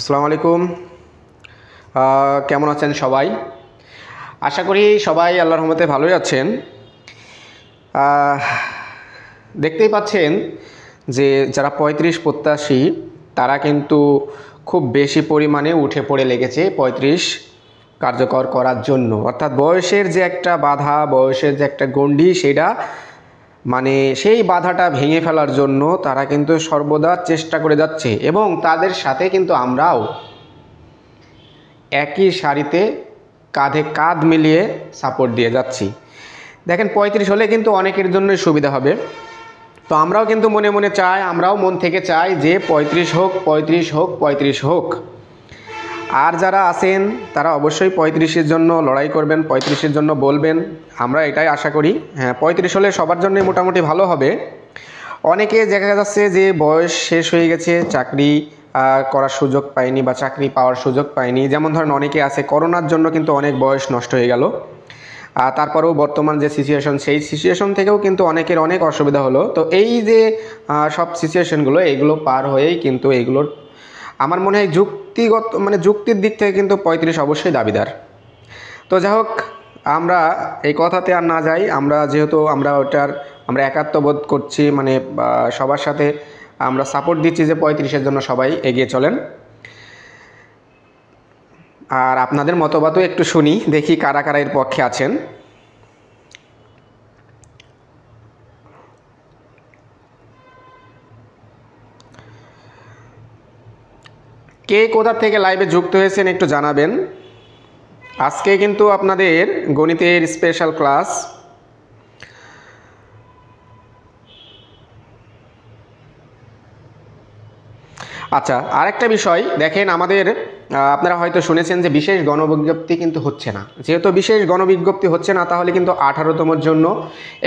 আসসালামু আলাইকুম, কেমন আছেন সবাই? আশা করি সবাই আল্লাহর রহমতে ভালোই আছেন। দেখতেই পাচ্ছেন যে যারা ৩৫ প্রত্যাশী তারা কিন্তু খুব বেশি পরিমাণে উঠে পড়ে লেগেছে ৩৫ কার্যকর করার জন্য। অর্থাৎ বয়সের যে একটা বাধা, বয়সের যে একটা গণ্ডি, সেটা মানে সেই বাধাটা ভেঙে ফেলার জন্য তারা কিন্তু সর্বদা চেষ্টা করে যাচ্ছে এবং তাদের সাথে কিন্তু আমরাও একই সারিতে কাঁধে কাঁধ মিলিয়ে সাপোর্ট দিয়ে যাচ্ছি। দেখেন ৩৫ হলে কিন্তু অনেকের জন্যই সুবিধা হবে। তো আমরাও কিন্তু মনে মনে চাই, আমরাও মন থেকে চাই যে ৩৫ হোক, ৩৫ হোক, ৩৫ হোক। আর যারা আছেন তারা অবশ্যই ৩৫-এর জন্য লড়াই করবেন, ৩৫-এর জন্য বলবেন। আমরা এটাই আশা করি। হ্যাঁ, ৩৫ হলে সবার জন্যই মোটামুটি ভালো হবে। অনেকে দেখা যাচ্ছে যে বয়স শেষ হয়ে গেছে, চাকরি করার সুযোগ পায়নি বা চাকরি পাওয়ার সুযোগ পায়নি। যেমন ধরেন অনেকে আছে করোনার জন্য কিন্তু অনেক বয়স নষ্ট হয়ে গেল। তারপরেও বর্তমান যে সিচুয়েশন, সেই সিচুয়েশন থেকেও কিন্তু অনেকের অনেক অসুবিধা হলো। তো এই যে সব সিচুয়েশনগুলো, এইগুলো পার হয়েই কিন্তু এইগুলোর আমার মনে হয় যুক্তিগত যুক্তির দিক থেকে কিন্তু ৩৫ অবশ্যই দাবিদার। তো যাই হোক, আমরা এই কথাতে আর না যাই। আমরা যেহেতু আমরা একাত্মবোধ করছি, সবার সাথে আমরা সাপোর্ট দিচ্ছি যে ৩৫-এর জন্য সবাই এগিয়ে চলেন। আর আপনাদের মতবাদও একটু শুনি, দেখি কারা কারা এর পক্ষে আছেন। কে কোথা থেকে লাইভে যুক্ত হয়েছেন একটু জানাবেন। আজকে কিন্তু আপনাদের গণিতের স্পেশাল ক্লাস। আচ্ছা, আরেকটা বিষয় দেখেন, আপনারা হয়তো শুনেছেন যে বিশেষ গণবিজ্ঞপ্তি কিন্তু হচ্ছে না। যেহেতু বিশেষ গণবিজ্ঞপ্তি হচ্ছে না, তাহলে কিন্তু 18তমর জন্য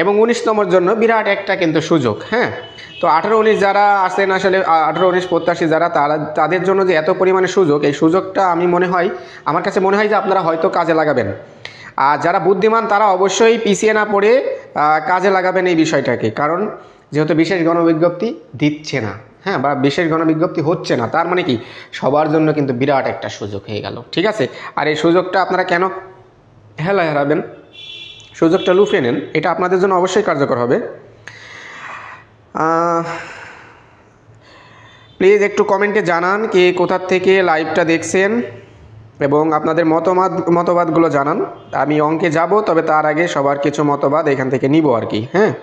এবং 19তমর জন্য বিরাট একটা কিন্তু সুযোগ। হ্যাঁ, তো 18-19 যারা আছেন, আসলে 18-19 প্রত্যাশী যারা, তাদের জন্য যে এত পরিমাণে সুযোগ, এই সুযোগটা আমার কাছে মনে হয় যে আপনারা হয়তো কাজে লাগাবেন। আর যারা বুদ্ধিমান তারা অবশ্যই পিছিয়ে না পড়ে কাজে লাগাবেন এই বিষয়টাকে। কারণ যেহেতু বিশেষ গণবিজ্ঞপ্তি দিচ্ছে না, হ্যাঁ, বা বিশেষ গণবিজ্ঞপ্তি হচ্ছে না, তার মানে কি সবার জন্য কিন্তু বিরাট একটা সুযোগ হয়ে গেল। ঠিক আছে, আর এই সুযোগটা আপনারা কেন হেলায় হারাবেন? সুযোগটা লুফে নেন, এটা আপনাদের জন্য অবশ্যই কার্যকর হবে। প্লিজ একটু কমেন্টে জানান কে কোথা থেকে লাইভটা দেখছেন এবং আপনাদের মতবাদগুলো জানান। আমি অঙ্কে যাব, তবে তার আগে সবার কিছু মতবাদ এখান থেকে নিব আর কি। হ্যাঁ,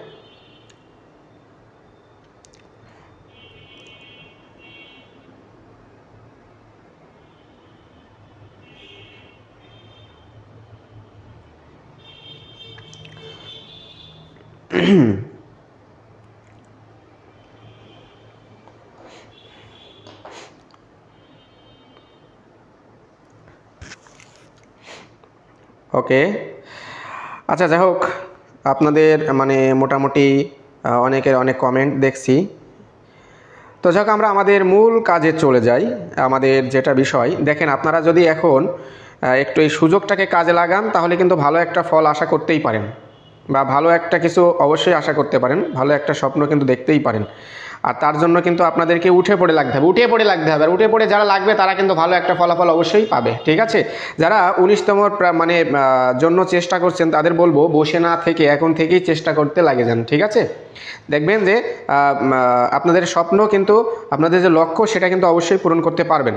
ওকে। আচ্ছা, যাই হোক, আপনাদের মোটামুটি অনেকের অনেক কমেন্ট দেখছি। তো যাই হোক, আমরা আমাদের মূল কাজে চলে যাই। আমাদের যেটা বিষয়, দেখেন আপনারা যদি এখন একটু এই সুযোগটাকে কাজে লাগান, তাহলে কিন্তু ভালো একটা ফল আশা করতেই পারেন, বা ভালো একটা কিছু অবশ্যই আশা করতে পারেন, ভালো একটা স্বপ্ন কিন্তু দেখতেই পারেন। আর তার জন্য কিন্তু আপনাদেরকে উঠে পড়ে লাগতে হবে। আর উঠে পড়ে যারা লাগবে তারা কিন্তু ভালো একটা ফলাফল অবশ্যই পাবে। ঠিক আছে, যারা 19তমর জন্য চেষ্টা করছেন, তাদের বলবো বসে না থেকে এখন থেকেই চেষ্টা করতে লাগে যান। ঠিক আছে, দেখবেন যে আপনাদের স্বপ্ন কিন্তু, আপনাদের যে লক্ষ্য, সেটা কিন্তু অবশ্যই পূরণ করতে পারবেন।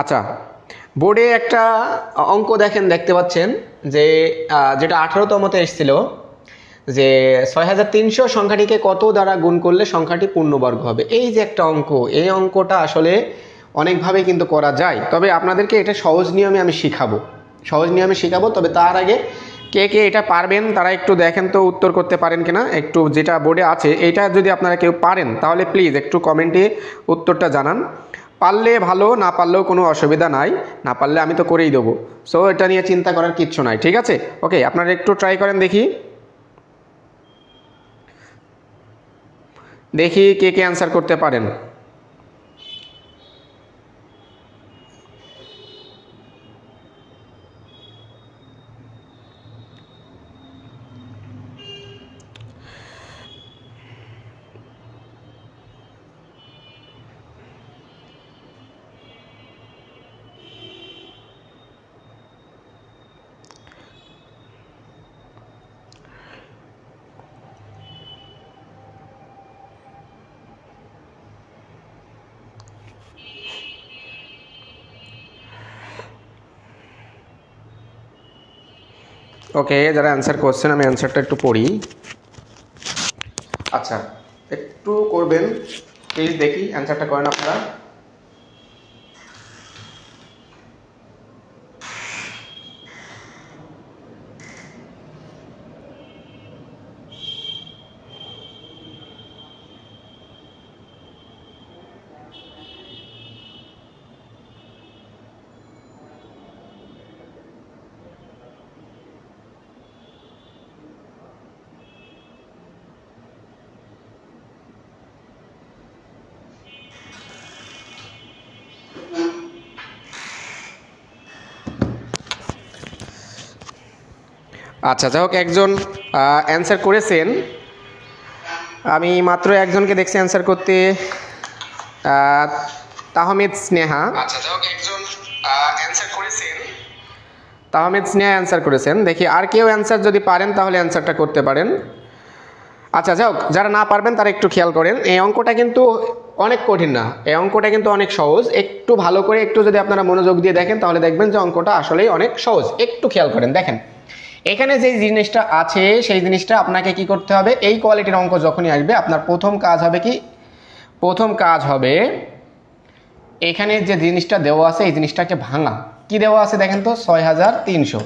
আচ্ছা, বোর্ডে একটা অঙ্ক দেখতে পাচ্ছেন যে যেটা 18তমতে এসেছিল, যে 6300 সংখ্যাটিকে কত দ্বারা গুণ করলে সংখ্যাটি পূর্ণবর্গ হবে। এই যে একটা অঙ্ক, এই অঙ্কটা আসলে অনেকভাবে কিন্তু করা যায়, তবে আপনাদেরকে এটা সহজ নিয়মে আমি শিখাবো। তবে তার আগে কে কে এটা পারবেন তারা একটু দেখেন তো উত্তর করতে পারেন কিনা, একটু যেটা বোর্ডে আছে এইটা যদি আপনারা কেউ পারেন তাহলে প্লিজ একটু কমেন্টে উত্তরটা জানান। পারলে ভালো, না পারলেও কোনো অসুবিধা নাই, না পারলে আমি তো করেই দেবো। সো এটা নিয়ে চিন্তা করার কিচ্ছু নাই, ঠিক আছে? ওকে, আপনারা একটু ট্রাই করেন, দেখি দেখি কে কে অ্যান্সার করতে পারেন। ওকে, যারা অ্যান্সার করছেন আমি অ্যান্সারটা একটু পড়ি। আচ্ছা, একটু করবেন প্লিজ, দেখি অ্যান্সারটা করেন আপনারা। আচ্ছা, যাই হোক, একজন অ্যান্সার করেছেন, আমি মাত্র একজনকে দেখছি অ্যান্সার করতে, তাহমিদ স্নেহা। আচ্ছা, যাই হোক, একজন অ্যান্সার করেছেন, তাহমিদ স্নেহা অ্যান্সার করেছেন। দেখি আর কেউ অ্যান্সার যদি পারেন তাহলে অ্যান্সারটা করতে পারেন। আচ্ছা, যাই হোক, যারা না পারবেন তারা একটু খেয়াল করেন, এই অঙ্কটা কিন্তু অনেক কঠিন না, এই অঙ্কটা কিন্তু অনেক সহজ। একটু ভালো করে একটু যদি আপনারা মনোযোগ দিয়ে দেখেন তাহলে দেখবেন যে অঙ্কটা আসলেই অনেক সহজ। একটু খেয়াল করেন, দেখেন এখানে যে জিনিসটা আছে সেই জিনিসটা আপনাকে কি করতে হবে, এই কোয়ালিটির অঙ্ক যখনই আসবে আপনার প্রথম কাজ হবে কি, প্রথম কাজ হবে এখানে যে জিনিসটা দেওয়া আছে এই জিনিসটাকে ভাঙা। কি দেওয়া আছে দেখেন তো, 6300।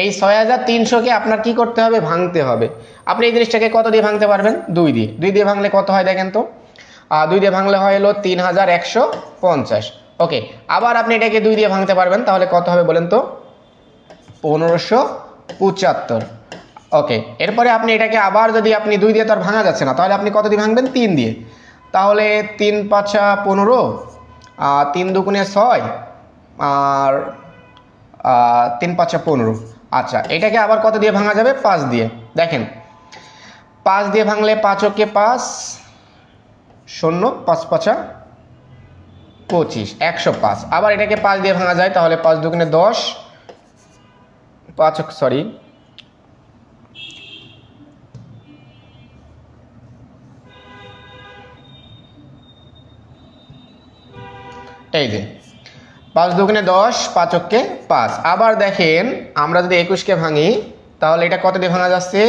এই 6300কে আপনার কি করতে হবে, ভাঙতে হবে। আপনি এই জিনিসটাকে কত দিয়ে ভাঙতে পারবেন, 2 দিয়ে। 2 দিয়ে ভাঙলে কত হয় দেখেন তো, 2 দিয়ে ভাঙলে হয় হলো 3150। ওকে, আবার আপনি এটাকে 2 দিয়ে ভাঙতে পারবেন, তাহলে কত হবে বলেন তো, 1575। ওকে, এরপরে আপনি এটাকে আবার যদি আপনি 2 দিয়ে তো আর ভাঙা যাচ্ছে না, তাহলে আপনি কত দিয়ে ভাঙবেন, 3 দিয়ে। তাহলে 3 5 15, 3 দুগুণে 6, আর 3 5 15। আচ্ছা, এটাকে আবার কত দিয়ে ভাঙা যাবে, 5 দিয়ে। দেখেন 5 দিয়ে ভাঙলে 5 কে 5, 0 5 5 25, 105। আবার এটাকে 5 দিয়ে ভাঙা যায়, তাহলে 5 দুগুণে 10, 5 সরি এই যে 5 দুগুণে 10, 5 কে 5। আবার দেখেন আমরা যদি 21কে ভাঙি তাহলে এটা কত দিয়ে ভাঙা যাচ্ছে,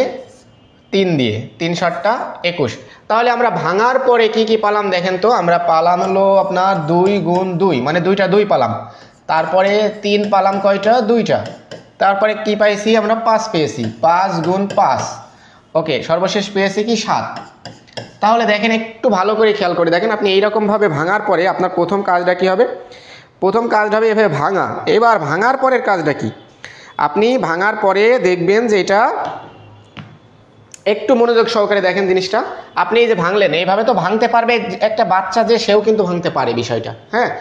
3 দিয়ে। 3 7 21। তাহলে আমরা ভাঙার পরে কি কি পালাম দেখেন তো, আমরা পালাম হলো আপনার 2 গুণ 2, মানে 2টা 2 পালাম। তারপরে 3 পালাম কয়টা, 2টা। তারপরে কি পাইছি আমরা, 5 পেয়েছি, 5 গুণ 5। ওকে, সর্বশেষ পেয়েছি কি, 7। তাহলে দেখেন একটু ভালো করে খেয়াল করে দেখেন, আপনি এইরকমভাবে ভাঙার পরে আপনার প্রথম কাজটা কি হবে, প্রথম কাজটা হবে এভাবে ভাঙা। এবার ভাঙার পরের কাজটা কি, আপনি ভাঙার পরে দেখবেন যে এটা একটু মনোযোগ সহকারে দেখেন জিনিসটা। আপনি এই যে ভাঙলেন, এইভাবে তো ভাঙতে পারবে একটা বাচ্চা, যে সেও কিন্তু ভাঙতে পারে বিষয়টা। হ্যাঁ,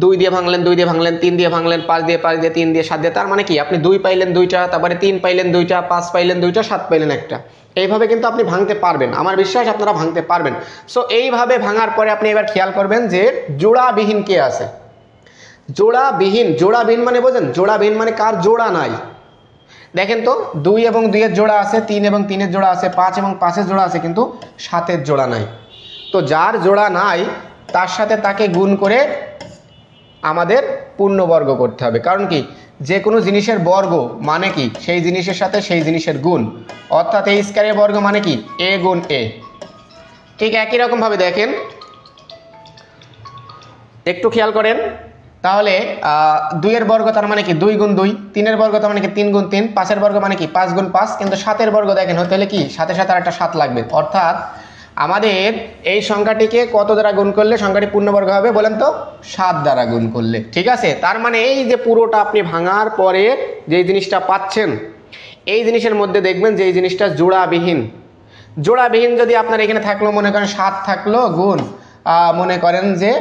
2 দিয়ে ভাঙলেন, 2 দিয়ে ভাঙলেন, 3 দিয়ে ভাঙলেন, 5 দিয়ে, 5 দিয়ে, 3 দিয়ে, 7 দিয়ে। তার মানে কি, আপনি 2 পাইলেন 2টা, তারপরে 3 পাইলেন 2টা, 5 পাইলেন 2টা, 7 পাইলেন 1টা। এইভাবে কিন্তু আপনি ভাঙতে পারবেন, আমার বিশ্বাস আপনারা ভাঙতে পারবেন। সো এইভাবে ভাঙার পরে আপনি এবার খেয়াল করবেন যে জোড়াবিহীন কে আছে। জোড়াবিহীন, জোড়াবিহীন মানে বোঝেন, জোড়াবিহীন মানে কার জোড়া নাই। দেখেন তো 2 এবং 2 এর জোড়া আছে, 3 এবং 3 এর জোড়া আছে, 5 এবং 5 এর জোড়া আছে, কিন্তু 7 এর জোড়া নাই। তো যার জোড়া নাই তার সাথে তাকে গুণ করে আমাদের পূর্ণবর্গ করতে হবে। কারণ কি, যে কোনো জিনিসের বর্গ মানে কি, সেই জিনিসের সাথে সেই জিনিসের গুণ। অর্থাৎ এই স্কয়ারের বর্গ মানে কি, a গুণ a। ঠিক একই রকম ভাবে দেখেন, একটু খেয়াল করেন, তাহলে 2 এর বর্গ তার মানে কি 2 গুণ 2, 3 এর বর্গ তার মানে কি 3 গুণ 3, 5 এর বর্গ মানে কি 5 গুণ 5, কিন্তু 7 এর বর্গ দেখেন হতে হলে কি সাথে সাথে আরেকটা 7 লাগবে, অর্থাৎ আমাদের এই সংখ্যাটিকে কত দ্বারা গুণ করলে সংখ্যাটি পূর্ণবর্গ হবে বলেন তো? 7 দ্বারা গুণ করলে। ঠিক আছে, তার মানে এই যে পুরোটা আপনি ভাঙার পরে যে জিনিসটা পাচ্ছেন, এই জিনিসের মধ্যে দেখবেন যে এই জিনিসটা জোড়াবিহীন। জোড়াবিহীন যদি আপনার এখানে থাকলো মনে করেন 7 থাকলো গুণ মনে করেন যে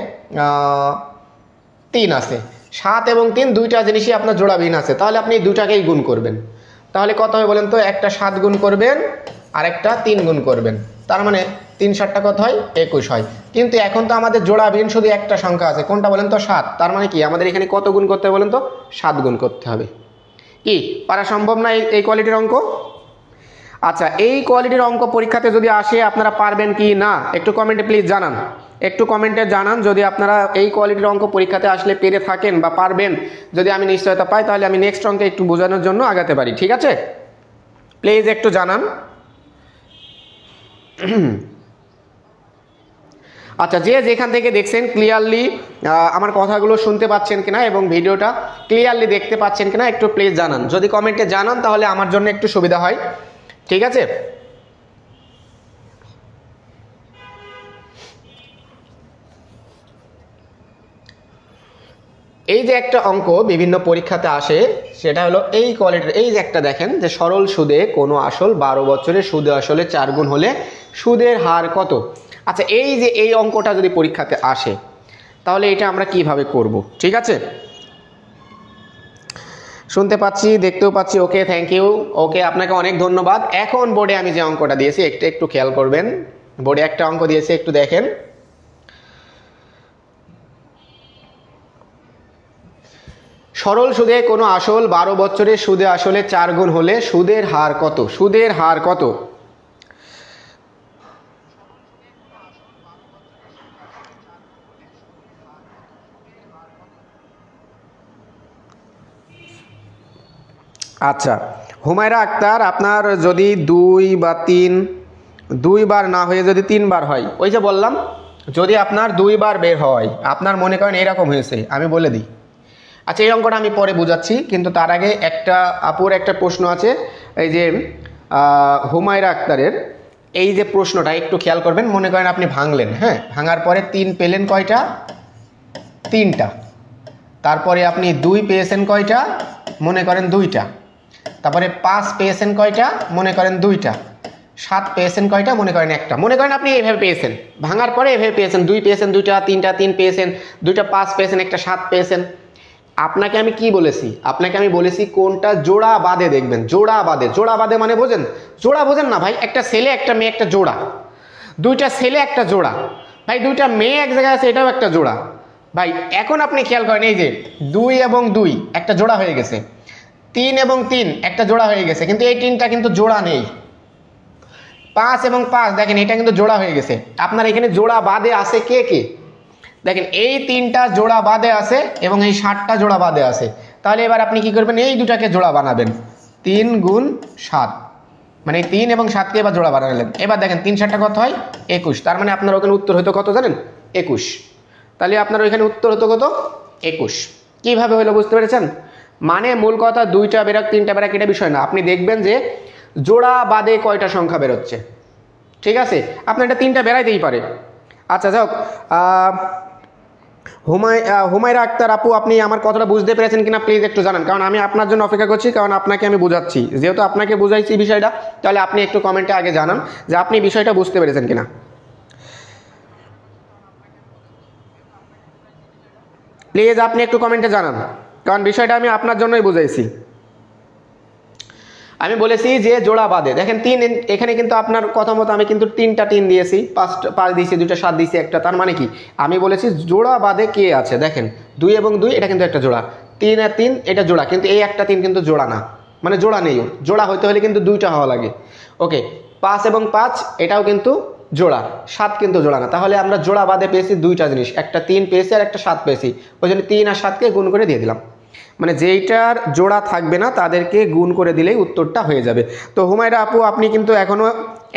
3 আছে, 7 এবং 3 দুইটা জিনিসই আপনার জোড়াবিহীন আছে, তাহলে আপনি দুটাকেই গুণ করবেন। তাহলে কত হবে বলেন তো? একটা 7 গুণ করবেন আর একটা 3 গুণ করবেন, তার মানে 3 7টা কত হয়? 21 হয়। কিন্তু এখন তো আমাদের জোড়াবিহীন শুধু একটা সংখ্যা আছে, কোনটা বলেন তো? 7। তার মানে কি আমাদের এখানে কত গুণ করতে হবে বলেন তো? 7 গুণ করতে হবে। কি পারা সম্ভব না এই কোয়ালিটির অঙ্ক? আচ্ছা, এই কোয়ালিটির অঙ্ক পরীক্ষাতে যদি আসে আপনারা পারবেন কি না একটু কমেন্টে প্লিজ জানান, একটু কমেন্টে জানান যদি আপনারা এই কোয়ালিটির অঙ্ক পরীক্ষাতে আসলে পেরে থাকেন বা পারবেন। যদি আমি নিশ্চয়তা পাই তাহলে আমি নেক্সট অঙ্কে একটু বোঝানোর জন্য আগাতে পারি। ঠিক আছে, প্লিজ একটু জানান। আচ্ছা, যে যেখান থেকে দেখছেন ক্লিয়ারলি আমার কথাগুলো শুনতে পাচ্ছেন কিনা এবং ভিডিওটা ক্লিয়ারলি দেখতে পাচ্ছেন কিনা একটু প্লিজ জানান। যদি কমেন্টে জানান তাহলে আমার জন্য একটু সুবিধা হয়। ঠিক আছে, এই যে একটা অঙ্ক বিভিন্ন পরীক্ষাতে আসে সেটা হলো এই কোয়ালিটির। এই যে একটা দেখেন যে সরল সুদে কোনো আসল 12 বছরের সুদে আসলে 4 গুণ হলে সুদের হার কত? আচ্ছা, এই যে এই অঙ্কটা যদি পরীক্ষাতে আসে তাহলে এটা আমরা কিভাবে করব? ঠিক আছে, শুনতে পাচ্ছি, দেখতেও পাচ্ছি। ওকে, থ্যাংক ইউ। ওকে, আপনাকে অনেক ধন্যবাদ। এখন বোর্ডে আমি যে অঙ্কটা দিয়েছি একটু খেয়াল করবেন। বোর্ডে একটা অঙ্ক দিয়েছি, একটু দেখেন। সরল সুদে কোনো আসল 12 বছরের সুদে আসলে 4 গুণ হলে সুদের হার কত? সুদের হার কত? আচ্ছা, হুমায়রা আক্তার, আপনার যদি 2 বা 3, 2 বার না হয়ে যদি 3 বার হয়, ওই যে বললাম যদি আপনার 2 বার বের হয়, আপনার মনে করেন এরকম হয়েছে, আমি বলে দিই। আচ্ছা, এই অঙ্কটা আমি পরে বোঝাচ্ছি, কিন্তু তার আগে একটা আপুর একটা প্রশ্ন আছে। এই যে হুমায়রা আক্তারের এই যে প্রশ্নটা একটু খেয়াল করবেন। মনে করেন আপনি ভাঙলেন, হ্যাঁ, ভাঙার পরে 3 পেলেন কয়টা? 3টা। তারপরে আপনি 2 পেয়েছেন কয়টা? মনে করেন 2টা। তারপরে 5 পেয়েছেন কয়টা? মনে করেন 2টা। 7 পেয়েছেন কয়টা? মনে করেন 1টা। মনে করেন আপনি এইভাবে পেয়েছেন, ভাঙার পরে এভাবে পেয়েছেন, 2 পেয়েছেন 2টা, 3টা 3 পেয়েছেন, 2টা 5 পেয়েছেন, 1টা 7 পেয়েছেন। আপনাকে আমি কি বলেছি? আপনাকে আমি বলেছি কোনটা জোড়া বাদে দেখবেন। জোড়া বাদে, জোড়া বাদে মানে বোঝেন? জোড়া বোঝেন না ভাই? একটা ছেলে একটা মেয়ে একটা জোড়া, 2টা ছেলে একটা জোড়া ভাই, 2টা মেয়ে এক জায়গায় আছে এটাও একটা জোড়া ভাই। এখন আপনি খেয়াল করেন এই যে 2 এবং 2 একটা জোড়া হয়ে গেছে, 3 এবং 3 একটা জোড়া হয়ে গেছে, কিন্তু এই 3টা কিন্তু জোড়া নেই। 5 এবং 5 দেখেন এটা কিন্তু জোড়া হয়ে গেছে। আপনার এখানে জোড়া বাদে আছে কে কে? দেখেন এই 3টা জোড়া বাদে আছে এবং এই 7টা জোড়া বাদে আছে। তাহলে এবার আপনি কি করবেন? এই দুটাকে জোড়া বানাবেন। 3 গুণ 7 মানে 3 এবং 7কে এবার জোড়া বানালেন। এবার দেখেন 3 7টা কত হয়? 21। তার মানে আপনার ওখানে উত্তর হতো কত জানেন? 21। তাহলে আপনার ওইখানে উত্তর হতো কত? 21। কিভাবে হলো বুঝতে পেরেছেন? মানে মূল কথা 2টা বেরাক 3টা বেরাক এটা বিষয় না, আপনি দেখবেন যে জোড়া বাদে কয়টা সংখ্যা বেরোচ্ছে। ঠিক আছে, আপনার এটা 3টা বেরাইতেই পারে। আচ্ছা যাক, হুমায়রা আক্তার আপু, আপনি আমার কথাটা বুঝতে পেরেছেন কিনা প্লিজ একটু জানান, কারণ আমি আপনার জন্য অপেক্ষা করছি, কারণ আপনাকে আমি বুঝাচ্ছি। যেহেতু আপনাকে বুঝাইছি বিষয়টা, তাহলে আপনি একটু কমেন্টে আগে জানান যে আপনি বিষয়টা বুঝতে পেরেছেন কিনা। প্লিজ আপনি একটু কমেন্টে জানান, কারণ বিষয়টা আমি আপনার জন্যই বুঝাইছি। আমি বলেছি যে জোড়া বাদে দেখেন 3, এখানে কিন্তু আপনার কথা মতো আমি কিন্তু 3টা 3 দিয়েছি, 5 দিয়েছি, 2টা 7 দিয়েছি, একটা। তার মানে কি আমি বলেছি জোড়া বাদে কে আছে? দেখেন 2 এবং 2 এটা কিন্তু একটা জোড়া, 3 আর 3 এটা জোড়া, কিন্তু এই একটা 3 কিন্তু জোড়া না, মানে জোড়া নেই। ওর জোড়া হইতে হলে কিন্তু 2টা হওয়া লাগে। ওকে, 5 এবং 5 এটাও কিন্তু জোড়া, 7 কিন্তু জোড়া না। তাহলে আমরা জোড়া বাদে পেয়েছি 2টা জিনিস, একটা 3 পেয়েছি আর একটা 7 পেয়েছি। ওই জন্য 3 আর 7কে গুণ করে দিয়ে দিলাম, মানে যেইটার জোড়া থাকবে না তাদেরকে গুণ করে দিলেই উত্তরটা হয়ে যাবে। তো হুমায়রা আপু, আপনি কিন্তু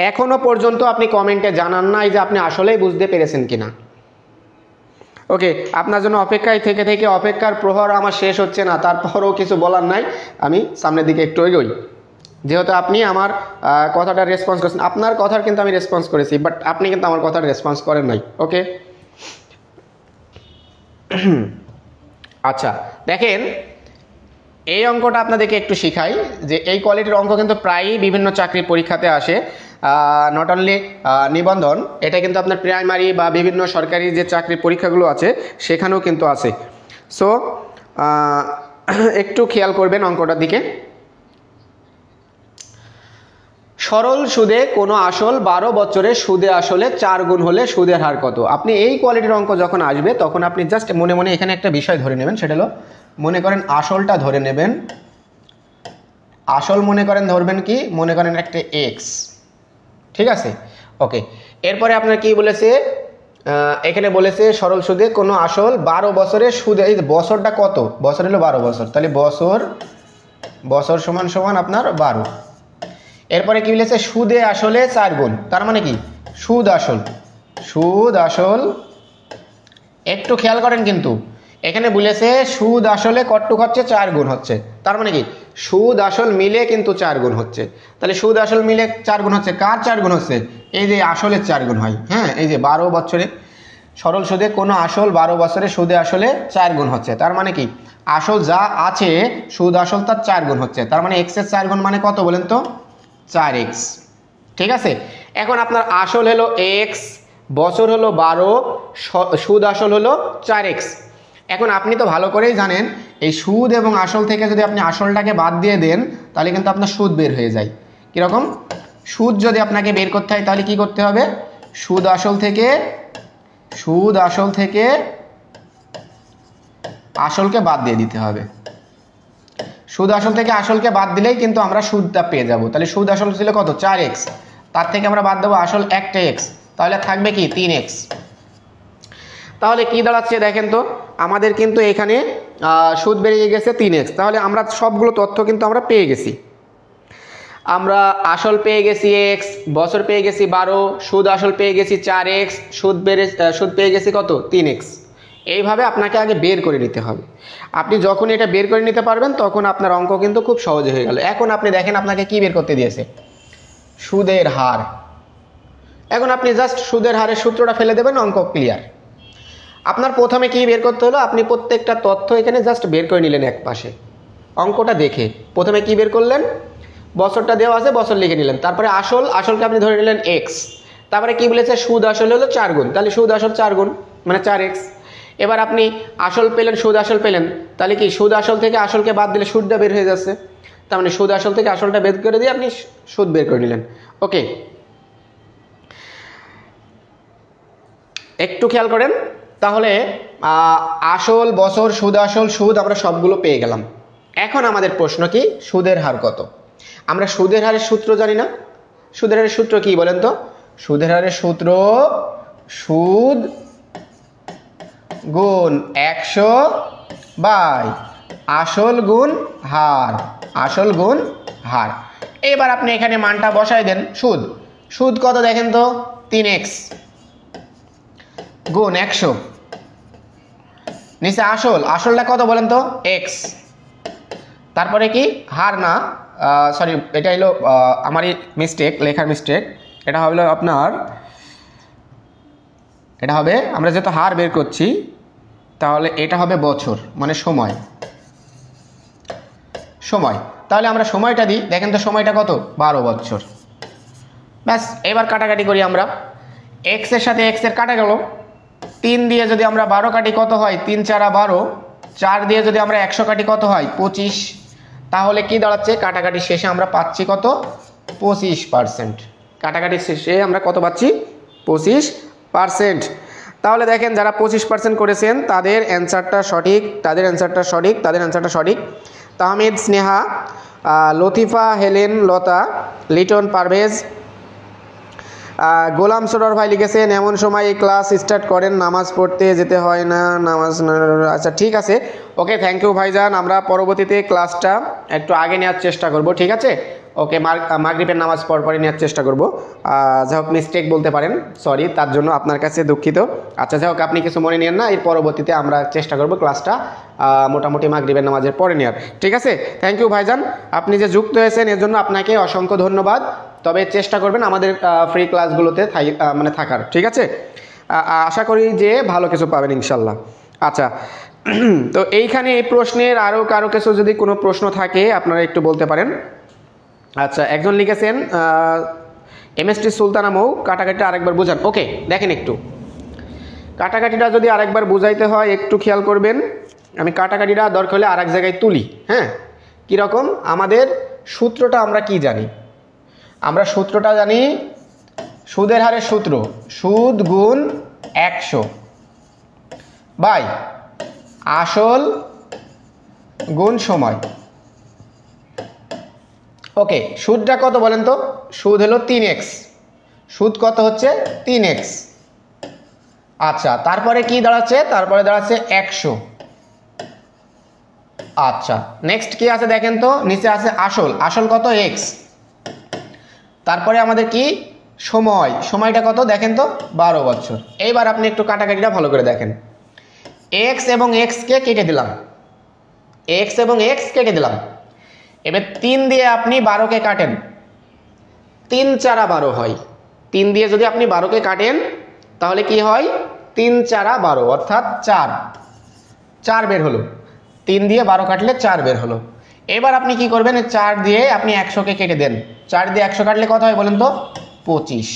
এখনো পর্যন্ত আপনি কমেন্টে জানান নাই যে আপনি আসলেই বুঝতে পেরেছেন কিনা। ওকে, আপনার জন্য অপেক্ষায় থেকে থেকে অপেক্ষার প্রহর আমার শেষ হচ্ছে না, তারপরও কিছু বলার নাই, আমি সামনের দিকে একটু এগোই। যেহেতু আপনি আমার কথাটা রেসপন্স করেছেন, আপনার কথার কিন্তু আমি রেসপন্স করেছি, বাট আপনি কিন্তু আমার কথার রেসপন্স করেন নাই। ওকে, আচ্ছা দেখেন এই অঙ্কটা আপনাদেরকে একটু শিখাই, যে এই কোয়ালিটির অঙ্ক কিন্তু প্রায়ই বিভিন্ন চাকরির পরীক্ষাতে আসে, নট অনলি নিবন্ধন, এটা কিন্তু আপনার প্রাইমারি বা বিভিন্ন সরকারি যে চাকরির পরীক্ষাগুলো আছে সেখানেও কিন্তু আছে। সো একটু খেয়াল করবেন অঙ্কটার দিকে। সরল সুদে কোনো আসল 12 বছরে সুদে আসলে 4 গুণ হলে সুদের হার কত? আপনি এই কোয়ালিটির অঙ্ক যখন আসবে তখন আপনি জাস্ট মনে মনে এখানে একটা বিষয় ধরে নেবেন, সেটা হলো মনে করেন আসলটা ধরে নেবেন, আসল মনে করেন ধরবেন কি, মনে করেন একটা এক্স, ঠিক আছে। ওকে, এরপরে আপনার কি বলেছে, এখানে বলেছে সরল সুদে কোনো আসল 12 বছরে সুদে, এই বছরটা কত, বছর হলো 12 বছর, তাহলে বছর সমান সমান আপনার 12। এরপরে কি বলেছে সুদে আসলে 4 গুণ, তার মানে কি সুদ আসল একটু খেয়াল করেন কিন্তু এখানে বলেছে সুদ আসলে কতটুক হচ্ছে 4 গুণ হচ্ছে, তার মানে কি সুদ আসল মিলে কিন্তু 4 গুণ হচ্ছে। তাহলে সুদ আসল মিলে 4 গুণ হচ্ছে, কার 4 গুণ হচ্ছে, এই যে আসলের 4 গুণ হয়। হ্যাঁ, এই যে 12 বছরে সরল সুদে কোনো আসল 12 বছরে সুদে আসলে 4 গুণ হচ্ছে, তার মানে কি আসল যা আছে সুদ আসল তার 4 গুণ হচ্ছে, তার মানে এক্স এর 4 গুণ মানে কত বলেন তো, 4x। ঠিক আছে, এখন আপনার আসল হলো এক্স, বছর হলো 12, সুদ আসল হলো 4x। এখন আপনি তো ভালো করেই জানেন এই সুদ এবং আসল থেকে যদি আপনি আসলটাকে বাদ দিয়ে দেন তাহলে কিন্তু আপনার সুদ বের হয়ে যায়। কীরকম, সুদ যদি আপনাকে বের করতে হয় তাহলে কি করতে হবে, সুদ আসল থেকে আসলকে বাদ দিয়ে দিতে হবে। সুদ আসল থেকে আসলকে বাদ দিলেই কিন্তু আমরা সুদটা পেয়ে যাব। তাহলে সুদ আসল ছিল কত, 4x, তার থেকে আমরা বাদ দেবো আসল একটা x, তাহলে থাকবে কি 3x। তাহলে কি দাঁড়াচ্ছে দেখেন তো, আমাদের কিন্তু এখানে সুদ বেরিয়ে গেছে 3x, তাহলে আমরা সবগুলো তথ্য কিন্তু আমরা পেয়ে গেছি। আমরা আসল পেয়ে গেছি x, বছর পেয়ে গেছি 12, সুদ আসল পেয়ে গেছি 4x, সুদ পেয়ে গেছি কত 3x। এইভাবে আপনাকে আগে বের করে নিতে হবে। আপনি যখন এটা বের করে নিতে পারবেন তখন আপনার অঙ্ক কিন্তু খুব সহজে হয়ে গেল। এখন আপনি দেখেন আপনাকে কি বের করতে দিয়েছে, সুদের হার। এখন আপনি জাস্ট সুদের হারের সূত্রটা ফেলে দেবেন, অঙ্ক ক্লিয়ার। আপনার প্রথমে কি বের করতে হলো, আপনি প্রত্যেকটা তথ্য এখানে জাস্ট বের করে নিলেন এক পাশে, অঙ্কটা দেখে প্রথমে কি বের করলেন, বছরটা দেওয়া আছে বছর লিখে নিলেন, তারপরে আসলকে আপনি ধরে নিলেন এক্স, তারপরে কি বলেছে সুদ আসল হলো 4 গুণ, তাহলে সুদ আসল 4 গুণ মানে 4x। এবার আপনি আসল পেলেন, সুদ আসল পেলেন, তাহলে কি সুদ আসল থেকে আসলকে বাদ দিলে সুদটা বের হয়ে যাচ্ছে, তার মানে সুদ আসল থেকে আসলটা বের করে দিয়ে আপনি সুদ বের করে নিলেন। ওকে, একটু খেয়াল করেন, তাহলে আসল, বছর, সুদ আসল, সুদ আমরা সবগুলো পেয়ে গেলাম। এখন আমাদের প্রশ্ন কি, সুদের হার কত? আমরা সুদের হারের সূত্র জানি না। সুদের হারের সূত্র কি বলেন তো, সুদের হারের সূত্র সুদ গুণ 100 বাই আসল গুণ হার, আসল গুণ হার। এবার আপনি এখানে মানটা বসাই দেন, সুদ কত দেখেন তো 3x গুণ 100, নিচে আসলটা কত বলেন তো x, তারপরে কি হার না, সরি এটা হলো আমারই মিস্টেক, লেখার মিস্টেক, এটা হলো আপনার, এটা হবে আমরা যেহেতু হার বের করছি তাহলে এটা হবে বছর মানে সময়। তাহলে আমরা সময়টা দিই, দেখেন তো সময়টা কত 12 বছর। ব্যাস, এবার কাটাকাটি করি আমরা, এক্স এর সাথে এক্স এর কাটা গেল, 3 দিয়ে যদি আমরা 12 কাটি কত হয়, 3 4 12, 4 দিয়ে যদি আমরা 100 কাটি কত হয় 25। তাহলে কি দাঁড়াচ্ছে, কাটাকাটি শেষে আমরা পাচ্ছি কত 25%। কাটাকাটি শেষে আমরা কত পাচ্ছি 25%। তাহলে দেখেন যারা 25% করেছেন তাদের অ্যান্সারটা সঠিক, তাহমিদ, স্নেহা, লতিফা, হেলেন, লতা, লিটন, পারভেজ, গোলাম সরোয়ার ভাই লিখেছেন এমন সময় এই ক্লাস স্টার্ট করেন, নামাজ পড়তে যেতে হয় না, আচ্ছা ঠিক আছে, ওকে থ্যাংক ইউ ভাইজান, আমরা পরবর্তীতে ক্লাসটা একটু আগে নেওয়ার চেষ্টা করব, ঠিক আছে। ওকে, মাগরিবের নামাজ পরপরই নেওয়ার চেষ্টা করব। যাই হোক, মিস্টেক বলতে পারেন, সরি, তার জন্য আপনার কাছে দুঃখিত। আচ্ছা, যাই হোক, আপনি কিছু মনে নেন না, এর পরবর্তীতে আমরা চেষ্টা করব ক্লাসটা মোটামুটি মাগরিবের নামাজের পরে নেওয়ার। ঠিক আছে, থ্যাংক ইউ ভাইজান, আপনি যে যুক্ত হয়েছেন এর জন্য আপনাকে অসংখ্য ধন্যবাদ। তবে চেষ্টা করবেন আমাদের ফ্রি ক্লাসগুলোতে থাকার। ঠিক আছে, আশা করি যে ভালো কিছু পাবেন ইনশাল্লাহ। আচ্ছা, তো এইখানে এই প্রশ্নের আরও কারো কিছু যদি কোনো প্রশ্ন থাকে আপনারা একটু বলতে পারেন। আচ্ছা, একজন লিখেছেন এমএসটি সুলতানা মৌ, কাটাকাটিটা আরেকবার বোঝান। ওকে, দেখেন একটু কাটাকাটিটা যদি আরেকবার বুঝাইতে হয় একটু খেয়াল করবেন। আমি কাটাকাটিটা দরকার হলে আরেক জায়গায় তুলি। হ্যাঁ, কীরকম? আমাদের সূত্রটা আমরা কি জানি? আমরা সূত্রটা জানি সুদের হারের সূত্র, সুদ গুণ 100 বাই আসল গুণ সময়। ওকে, সুদটা কত বলেন তো? সুদ হলো 3x, সুদ কত হচ্ছে? 3x। আচ্ছা, তারপরে কি দাঁড়াচ্ছে? তারপরে দাঁড়াচ্ছে 100। আচ্ছা, নেক্সট কি আছে দেখেন তো? নিচে আছে আসল, আসল কত? x। তারপরে আমাদের কি? সময়, সময়টা কত দেখেন তো? 12 বছর। এইবার আপনি একটু কাটাকাটিটা ভালো করে দেখেন। x এবং x কে কেটে দিলাম, x এবং x কেটে দিলাম। এবার 3 দিয়ে আপনি 12কে কাটেন, 3 4 12 হয়। 3 দিয়ে যদি আপনি 12কে কাটেন তাহলে কি হয়? 3 4 12, অর্থাৎ 4 বের হলো। 3 দিয়ে 12 কাটলে 4 বের হলো। এবার আপনি কি করবেন? 4 দিয়ে আপনি 100কে কেটে দেন। 4 দিয়ে 100 কাটলে কত হয় বলেন তো? 25।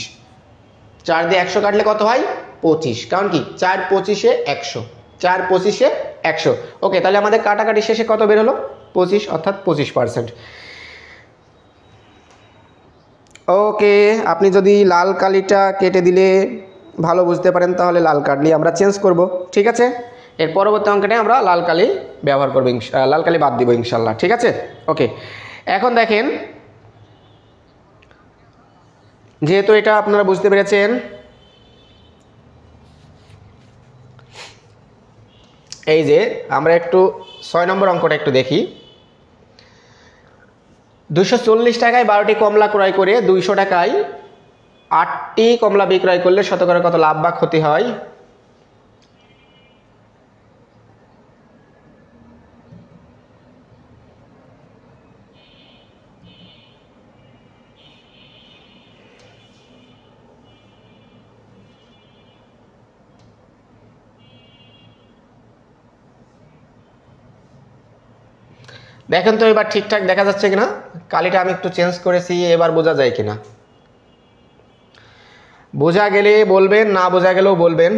4 দিয়ে 100 কাটলে কত হয়? 25। কারণ কি? 4 25-এ 100, 4 25-এ 100। ওকে, তাহলে আমাদের কাটাকাটি শেষে কত বের হলো? 25, অর্থাৎ 25%। ওকে, আপনি যদি লাল কালিটা কেটে দিলে ভালো বুঝতে পারেন তাহলে লাল কালি আমরা চেঞ্জ করব। ঠিক আছে, এর পরবর্তী অঙ্কটা আমরা লাল কালি ব্যবহার করবো, লাল কালি বাদ দিব ইনশাল্লাহ। ঠিক আছে, ওকে। এখন দেখেন, যেহেতু এটা আপনারা বুঝতে পেরেছেন, এই যে আমরা একটু 6 নম্বর অঙ্কটা একটু দেখি। 240 টাকায় 12টি কমলা ক্রয় করে 200 টাকায় 8টি কমলা বিক্রয় করলে শতকরা কত লাভ বা ক্ষতি হয়? দেখেন তো এবার ঠিকঠাক দেখা যাচ্ছে কিনা? কালিটা আমি একটু চেঞ্জ করেছি, এবার বোঝা যায় কিনা? বোঝা গেলে বলবেন, না বোঝা গেলেও বলবেন।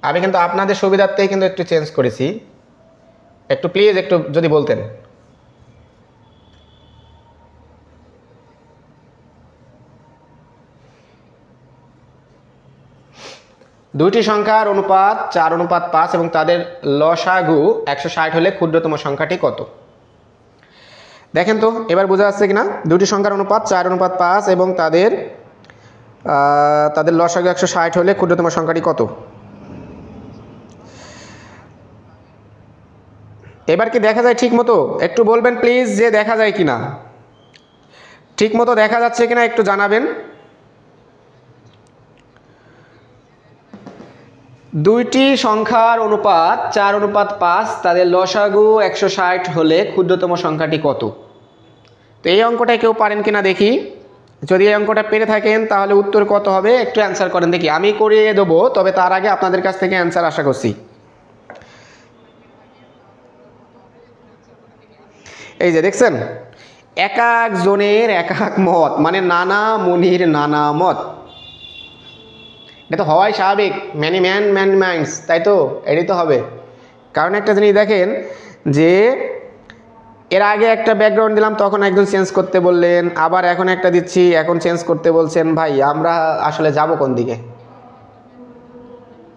আমি কিন্তু আপনাদের সুবিধার্থেই কিন্তু একটু চেঞ্জ করেছি, একটু প্লিজ একটু যদি বলতেন। দুইটি সংখ্যার অনুপাত 4:5 এবং তাদের লসাগু 160 হলে ক্ষুদ্রতম সংখ্যাটি কত? দেখেন তো এবার বোঝা যাচ্ছে কিনা? দুটি সংখ্যার অনুপাত 4:5 এবং তাদের লসাগু 160 হলে ক্ষুদ্রতম সংখ্যাটি কত? এবার কি দেখা যায় ঠিক মতো? একটু বলবেন প্লিজ যে দেখা যায় কিনা, ঠিক মতো দেখা যাচ্ছে কিনা একটু জানাবেন। দুইটি সংখ্যার অনুপাত 4:5, তাদের লসাগু 160 হলে ক্ষুদ্রতম সংখ্যাটি কত? তো এই অঙ্কটা কেউ পারেন কিনা দেখি। যদি এই অঙ্কটা পেরে থাকেন তাহলে উত্তর কত হবে একটু অ্যান্সার করেন দেখি। আমি করিয়ে দেবো, তবে তার আগে আপনাদের কাছ থেকে অ্যান্সার আশা করছি। এই যে দেখছেন, এক এক জনের এক এক মত, মানে নানা মুনির নানা মত। এটা তো হওয়াই স্বাভাবিক, ম্যানি ম্যান ম্যান মাইন্ডস, তাই তো? এটাই তো হবে। কারণ একটা জিনিস দেখেন যে এর আগে একটা ব্যাকগ্রাউন্ড দিলাম, তখন একজন চেঞ্জ করতে বললেন, আবার এখন একটা দিচ্ছি, এখন চেঞ্জ করতে বলছেন। ভাই আমরা আসলে যাব কোন দিকে?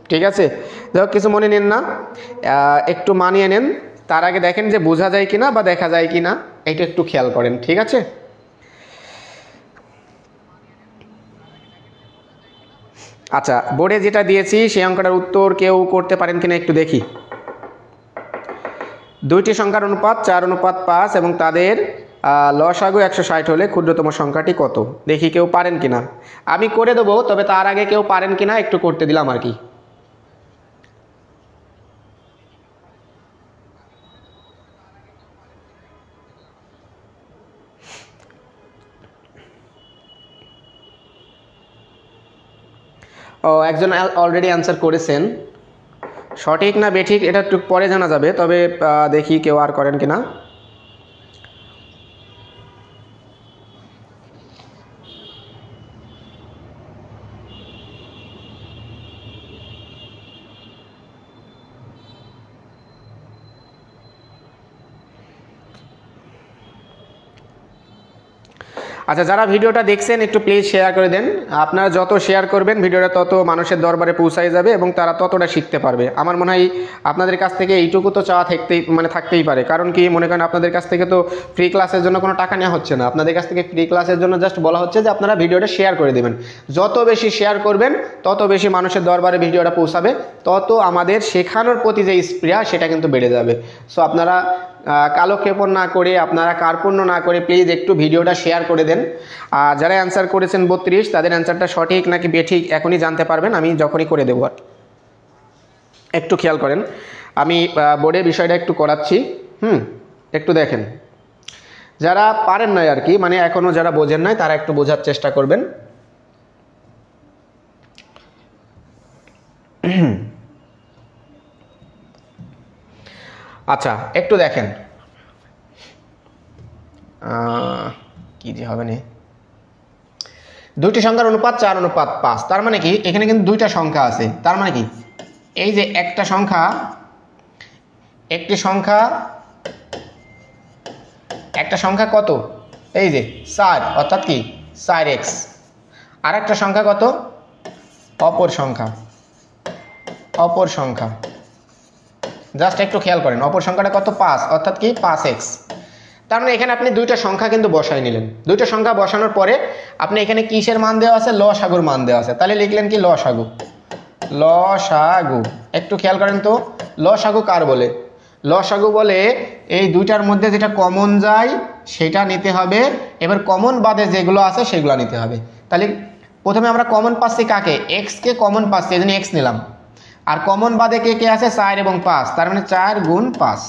ঠিক আছে, যাই হোক, কিছু মনে নেন না, একটু মানিয়ে নেন। তার আগে দেখেন যে বোঝা যায় কিনা বা দেখা যায় কিনা, এটা একটু খেয়াল করেন। ঠিক আছে, আচ্ছা, বোর্ডে যেটা দিয়েছি সেই অঙ্কটার উত্তর কেউ করতে পারেন কিনা একটু দেখি। দুইটি সংখ্যার অনুপাত 4:5 এবং তাদের লসাগু 160 হলে ক্ষুদ্রতম সংখ্যাটি কত? দেখি কেউ পারেন কিনা। আমি করে দেবো, তবে তার আগে কেউ পারেন কিনা একটু করতে দিলাম আর কি। ও, একজন অলরেডি অ্যান্সার করেছেন। সঠিক না বেঠিক এটা একটু পরে জানা যাবে, তবে দেখি কেউ আর করেন কিনা। আচ্ছা, যারা ভিডিওটা দেখছেন একটু প্লিজ শেয়ার করে দেন। আপনারা যত শেয়ার করবেন ভিডিওটা তত মানুষের দরবারে পৌঁছায় যাবে এবং তারা ততটা শিখতে পারবে। আমার মনে হয় আপনাদের কাছ থেকে এইটুকু তো চাওয়া থাকতেই পারে। কারণ কি, মনে করেন আপনাদের কাছ থেকে তো ফ্রি ক্লাসের জন্য কোনো টাকা নেওয়া হচ্ছে না। আপনাদের কাছ থেকে ফ্রি ক্লাসের জন্য জাস্ট বলা হচ্ছে যে আপনারা ভিডিওটা শেয়ার করে দেবেন। যত বেশি শেয়ার করবেন তত বেশি মানুষের দরবারে ভিডিওটা পৌঁছাবে, তত আমাদের শেখানোর প্রতি যে স্প্রিয়া সেটা কিন্তু বেড়ে যাবে। সো আপনারা কালক্ষেপণ না করে, আপনারা কার্পণ্য না করে প্লিজ একটু ভিডিওটা শেয়ার করে দেন। আর যারা অ্যান্সার করেছেন 32, তাদের অ্যান্সারটা সঠিক নাকি বেঠিক এখনই জানতে পারবেন, আমি যখনই করে দেবো। একটু খেয়াল করেন, আমি বোর্ডে বিষয়টা একটু করাচ্ছি। একটু দেখেন, যারা পারেন নাই আর কি, মানে এখনও যারা বোঝেন নাই তারা একটু বোঝার চেষ্টা করবেন। আচ্ছা, একটু দেখেন কি যে হবে না, দুইটি সংখ্যার অনুপাত 4:5। তার মানে কি, এখানে কিন্তু দুইটা সংখ্যা আছে। তার মানে কি, এই যে একটি সংখ্যা কত, এই যে 4, অর্থাৎ কি 4x। আর একটা সংখ্যা কত, অপর সংখ্যা। জাস্ট একটু খেয়াল করেন, অপর সংখ্যাটা কত, 5, অর্থাৎ কি 5x। তার মানে এখানে আপনি দুইটা সংখ্যা কিন্তু বসাই নিলেন। দুইটা সংখ্যা বসানোর পরে আপনি এখানে কিসের মান দেওয়া আছে, লসাগুর মান দেওয়া আছে, তাহলে লিখলেন কি লসাগু। একটু খেয়াল করেন তো, লসাগু কার বলে? লসাগু বলে এই দুইটার মধ্যে যেটা কমন যায় সেটা নিতে হবে, এবার কমন বাদে যেগুলো আছে সেগুলো নিতে হবে। তাহলে প্রথমে আমরা কমন পাচ্ছি কাকে, এক্স কে কমন পাচ্ছি, এই জন্য এক্স নিলাম। আর কমন বাদে কে কে আছে, 4 এবং 5, তার মানে 4 গুণ 5।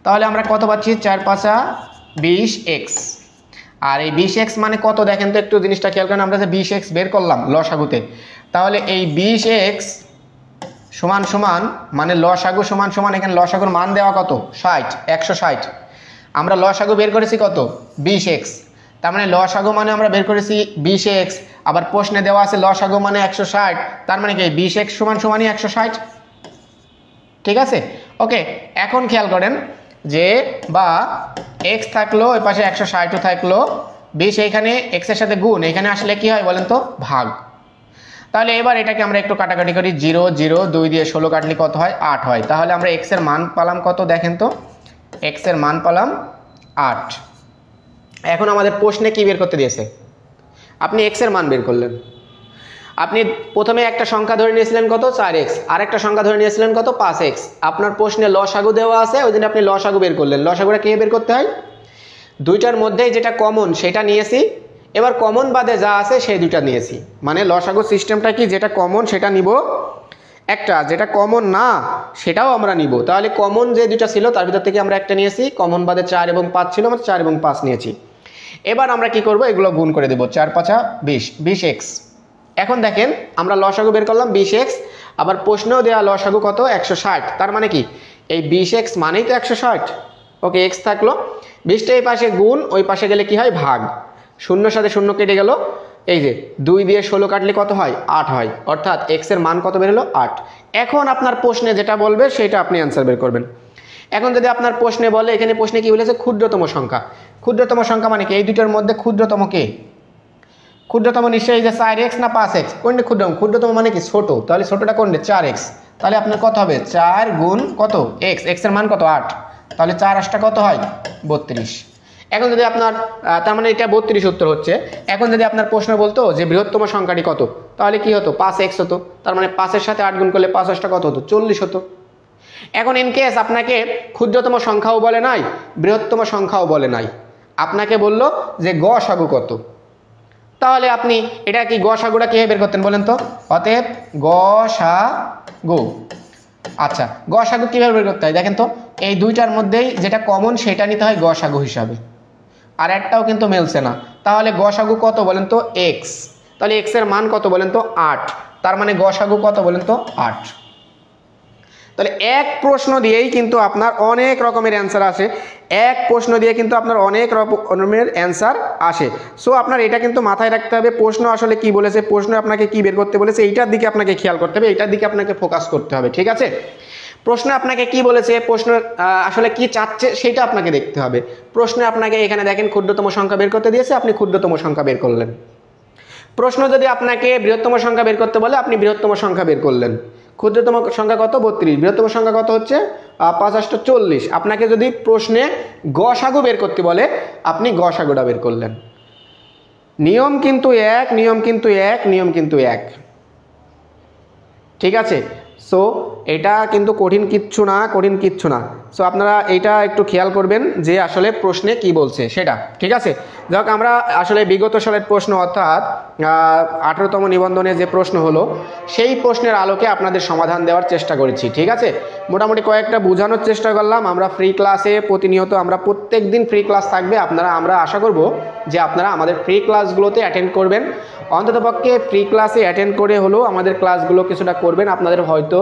তাহলে আমরা কত পাচ্ছি, 4 5 20x। আর এই 20x মানে কত দেখেন তো, একটু জিনিসটা খেয়াল করেন। আমরা যে 20x বের করলাম লসাগুতে, তাহলে এই 20x সমান সমান, মানে লসাগু সমান সমান, এখানে লসাগুর মান দেওয়া কত, 160। আমরা লসাগু বের করেছি কত, 20x। তার মানে লসাগু মানে আমরা বের করেছি 20x, আবার প্রশ্নে দেওয়া আছে লসাগু মানে 160। তার মানে কি 20x সমান সমানই 160। ঠিক আছে, ওকে। এখন খেয়াল করেন যে, বা x থাকলো ওই পাশে 160 থাকলো, 20 এইখানে x এর সাথে গুণ, এখানে আসলে কি হয় বলেন তো, ভাগ। তাহলে এবার এটাকে আমরা একটু কাটাকাটি করি, 0 0 2 দিয়ে 16 কাটলে কত হয়, 8 হয়। তাহলে আমরা x এর মান পেলাম কত দেখেন তো, x এর মান পেলাম 8। এখন আমাদের প্রশ্নে কি বের করতে দিয়েছে, আপনি x এর মান বের করলেন। আপনি প্রথমে একটা সংখ্যা ধরে নিয়েছিলেন কত, 4x, আরেকটা সংখ্যা ধরে নিয়েছিলেন কত, 5x। আপনার প্রশ্নে লসাগু দেওয়া আছে, ওই জন্য আপনি লসাগু বের করলেন। লসাগুটা কে বের করতে হয়, দুইটার মধ্যেই যেটা কমন সেটা নিয়েছি, এবার কমন বাদে যা আছে সেই দুইটা নিয়েছি। মানে লসাগু সিস্টেমটা কি, যেটা কমন সেটা নিব একটা, যেটা কমন না সেটাও আমরা নিব। তাহলে কমন যে দুইটা ছিল তার ভিতর থেকে আমরা একটা নিয়েছি, কমন বাদে 4 এবং 5 ছিল, আমরা 4 এবং 5 নিয়েছি। এবার আমরা কি করব, এগুলো গুণ করে দেব, 4 5 20, 20x। এখন দেখেন আমরা লসাগু বের করলাম 20x, আবার প্রশ্নেও দেওয়া লসাগু কত, 160। তার মানে কি এই 20x মানেই তো 160। ওকে, x থাকলো, 20টা এই পাশে গুণ, ওই পাশে গেলে কি হয়, ভাগ। শূন্যর সাথে শূন্য কেটে গেল, এই যে 2 দিয়ে 16 কাটলে কত হয়, 8 হয়। অর্থাৎ x এর মান কত বের হলো, 8। এখন আপনার প্রশ্নে যেটা বলবে সেটা আপনি অ্যান্সার বের করবেন। এখন যদি আপনার প্রশ্নে বলে, এখানে প্রশ্নে কি বলেছে, ক্ষুদ্রতম সংখ্যা। ক্ষুদ্রতম সংখ্যা মানে কি, এই দুটোর মধ্যে ক্ষুদ্রতম কে, ক্ষুদ্রতম নিশ্চয়ই এই যে 4x না 5x, কোনটা ক্ষুদ্রতম, ক্ষুদ্রতম মানে কি ছোট, তাহলে ছোটটা কোনটা, 4x। তাহলে আপনার কত হবে, 4 গুণ কত, x, x এর মান কত, 8। তাহলে 4 8টা কত হয়, 32। এখন যদি আপনার তার মানে এটা 32 উত্তর হচ্ছে। এখন যদি আপনার প্রশ্ন বলতো যে বৃহত্তম সংখ্যাটি কত, তাহলে কি হতো, 5x হতো। তার মানে 5 এর সাথে 8 গুণ করলে 5 8টা কত হতো, 40 হতো। এখন ইন কেস আপনাকে ক্ষুদ্রতম সংখ্যাও বলে নাই, বৃহত্তম সংখ্যাও বলে নাই, আপনাকে বলল যে গসাগু কত, তাহলে আপনি এটা কি গসাগুটা কিভাবে বের করতেন বলেন তো? অতএব গসাগু, আচ্ছা গসাগু কিভাবে বের করতে হয় দেখেন তো, এই দুইটার মধ্যেই যেটা কমন সেটা নিতে হয় গসাগু হিসাবে, আর একটাও কিন্তু মেলছে না। তাহলে গসাগু কত বলেন তো? এক্স। তাহলে এক্স এর মান কত বলেন তো? 8। তার মানে গসাগু কত বলেন তো? 8। তাহলে এক প্রশ্ন দিয়েই কিন্তু আপনার অনেক রকমের অ্যান্সার আসে, এক প্রশ্ন দিয়ে কিন্তু আপনার অনেক রকমের অ্যান্সার আসে। সো আপনার এটা কিন্তু মাথায় রাখতে হবে, প্রশ্ন আসলে কি বলেছে, প্রশ্ন আপনাকে কি বের করতে বলেছে, এইটার দিকে আপনাকে খেয়াল করতে হবে, এইটার দিকে আপনাকে ফোকাস করতে হবে, ঠিক আছে? প্রশ্ন আপনাকে কি বলেছে, প্রশ্ন আসলে কি চাচ্ছে সেটা আপনাকে দেখতে হবে। প্রশ্নে আপনাকে এখানে দেখেন ক্ষুদ্রতম সংখ্যা বের করতে দিয়েছে, আপনি ক্ষুদ্রতম সংখ্যা বের করলেন। প্রশ্ন যদি আপনাকে বৃহত্তম সংখ্যা বের করতে বলে, আপনি বৃহত্তম সংখ্যা বের করলেন। ক্ষুদ্রতম সংখ্যা কত? 32। বৃহত্তম সংখ্যা কত হচ্ছে? 5 40। আপনাকে যদি প্রশ্নে গসাগু বের করতে বলে, আপনি গসাগুটা বের করলেন। নিয়ম কিন্তু এক, নিয়ম কিন্তু এক, নিয়ম কিন্তু এক, ঠিক আছে? সো এটা কিন্তু কঠিন কিচ্ছু না, কঠিন কিচ্ছু না। সো আপনারা এটা একটু খেয়াল করবেন যে আসলে প্রশ্নে কি বলছে সেটা, ঠিক আছে? যাক, আমরা আসলে বিগত সালের প্রশ্ন অর্থাৎ 18তম নিবন্ধনে যে প্রশ্ন হলো সেই প্রশ্নের আলোকে আপনাদের সমাধান দেওয়ার চেষ্টা করেছি, ঠিক আছে? মোটামুটি কয়েকটা বোঝানোর চেষ্টা করলাম। আমরা ফ্রি ক্লাসে প্রতিনিয়ত আমরা প্রত্যেক দিন ফ্রি ক্লাস থাকবে, আমরা আশা করব যে আপনারা আমাদের ফ্রি ক্লাসগুলোতে অ্যাটেন্ড করবেন। অন্ততপক্ষে ফ্রি ক্লাসে অ্যাটেন্ড করে হলেও আমাদের ক্লাসগুলো কিছুটা করবেন, আপনাদের হয়তো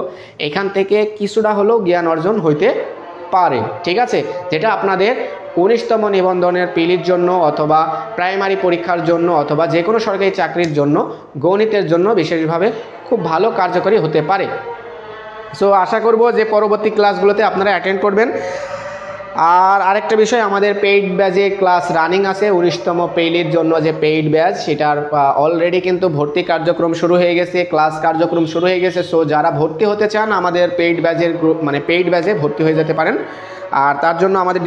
এখান থেকে কিছুটা হলেও জ্ঞান অর্জন হইতে পারে, ঠিক আছে? যেটা আপনাদের 19তম নিবন্ধনের পিলির জন্য অথবা প্রাইমারি পরীক্ষার জন্য অথবা যে কোনো সরকারি চাকরির জন্য গণিতের জন্য বিশেষভাবে খুব ভালো কার্যকরী হতে পারে। সো আশা করব যে পরবর্তী ক্লাসগুলোতে আপনারা অ্যাটেন্ড করবেন। আর আরেকটা বিষয়, আমাদের পেইড ব্যাচে ক্লাস রানিং আছে। 19তম পেইলের জন্য যে পেইড ব্যাচ, সেটার অলরেডি কিন্তু ভর্তি কার্যক্রম শুরু হয়ে গেছে, ক্লাস কার্যক্রম শুরু হয়ে গেছে। সো যারা ভর্তি হতে চান আমাদের পেইড ব্যাচের গ্রুপ পেইড ব্যাচে ভর্তি হয়ে যেতে পারেন। আর তার জন্য আমাদের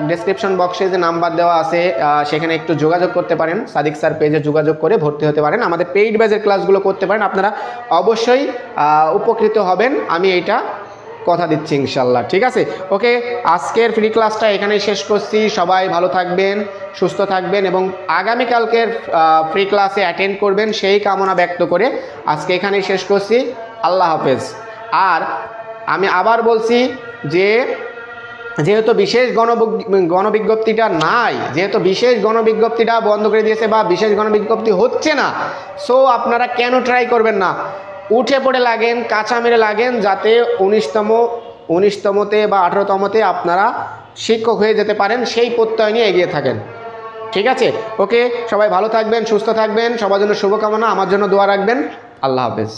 ডেসক্রিপশন বক্সে যে নাম্বার দেওয়া আছে সেখানে একটু যোগাযোগ করতে পারেন, সাদিক স্যার পেজে যোগাযোগ করে ভর্তি হতে পারেন, আমাদের পেইড ব্যাচের ক্লাসগুলো করতে পারেন। আপনারা অবশ্যই উপকৃত হবেন, আমি এইটা কথা দিচ্ছি ইনশাল্লাহ, ঠিক আছে? ওকে, আজকের ফ্রি ক্লাসটা এখানেই শেষ করছি। সবাই ভালো থাকবেন, সুস্থ থাকবেন এবং আগামীকালকের ফ্রি ক্লাসে অ্যাটেন্ড করবেন সেই কামনা ব্যক্ত করে আজকে এখানেই শেষ করছি। আল্লাহ হাফেজ। আর আমি আবার বলছি যে যেহেতু বিশেষ গণবিজ্ঞপ্তিটা নাই, যেহেতু বিশেষ গণবিজ্ঞপ্তিটা বন্ধ করে দিয়েছে বা বিশেষ গণবিজ্ঞপ্তি হচ্ছে না, সো আপনারা কেন ট্রাই করবেন না? উঠে পড়ে লাগেন, কাঁচা মেরে লাগেন, যাতে 19তমতে বা 18তমতে আপনারা শিক্ষক হয়ে যেতে পারেন, সেই প্রত্যয় নিয়ে এগিয়ে থাকেন, ঠিক আছে? ওকে, সবাই ভালো থাকবেন, সুস্থ থাকবেন, সবার জন্য শুভকামনা, আমার জন্য দোয়া রাখবেন। আল্লাহ হাফেজ।